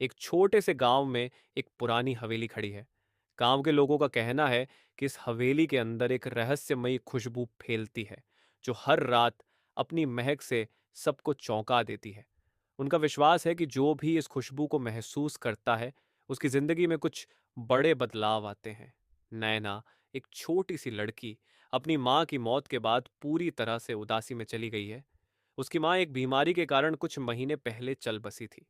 एक छोटे से गांव में एक पुरानी हवेली खड़ी है। गांव के लोगों का कहना है कि इस हवेली के अंदर एक रहस्यमयी खुशबू फैलती है, जो हर रात अपनी महक से सबको चौंका देती है। उनका विश्वास है कि जो भी इस खुशबू को महसूस करता है, उसकी जिंदगी में कुछ बड़े बदलाव आते हैं। नैना, एक छोटी सी लड़की, अपनी माँ की मौत के बाद पूरी तरह से उदासी में चली गई है। उसकी माँ एक बीमारी के कारण कुछ महीने पहले चल बसी थी।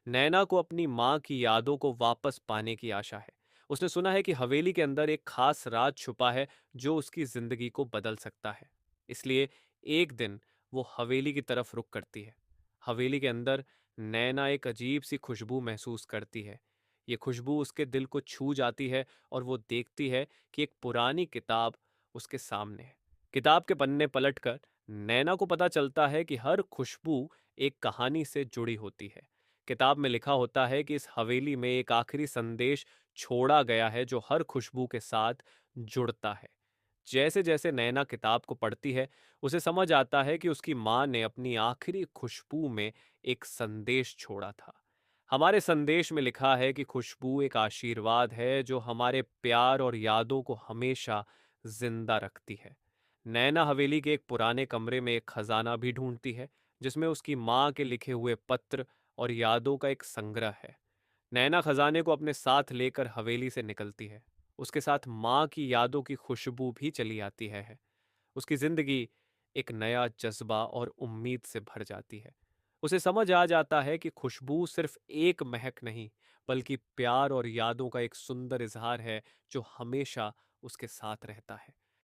नैना को अपनी माँ की यादों को वापस पाने की आशा है। उसने सुना है कि हवेली के अंदर एक खास राज छुपा है, जो उसकी जिंदगी को बदल सकता है। इसलिए एक दिन वो हवेली की तरफ रुख करती है। हवेली के अंदर नैना एक अजीब सी खुशबू महसूस करती है। ये खुशबू उसके दिल को छू जाती है और वो देखती है कि एक पुरानी किताब उसके सामने है। किताब के पन्ने पलटकर नैना को पता चलता है कि हर खुशबू एक कहानी से जुड़ी होती है। किताब में लिखा होता है कि इस हवेली में एक आखिरी संदेश छोड़ा गया है, जो हर खुशबू के साथ जुड़ता है। जैसे जैसे नैना किताब को पढ़ती है, उसे समझ आता है कि उसकी माँ ने अपनी आखिरी खुशबू में एक संदेश छोड़ा था। हमारे संदेश में लिखा है कि खुशबू एक आशीर्वाद है, जो हमारे प्यार और यादों को हमेशा जिंदा रखती है। नैना हवेली के एक पुराने कमरे में एक खजाना भी ढूंढती है, जिसमें उसकी माँ के लिखे हुए पत्र और यादों का एक संग्रह है। नैना खजाने को अपने साथ लेकर हवेली से निकलती है। उसके साथ माँ की यादों की खुशबू भी चली आती है। उसकी जिंदगी एक नया जज्बा और उम्मीद से भर जाती है। उसे समझ आ जाता है कि खुशबू सिर्फ एक महक नहीं, बल्कि प्यार और यादों का एक सुंदर इजहार है, जो हमेशा उसके साथ रहता है।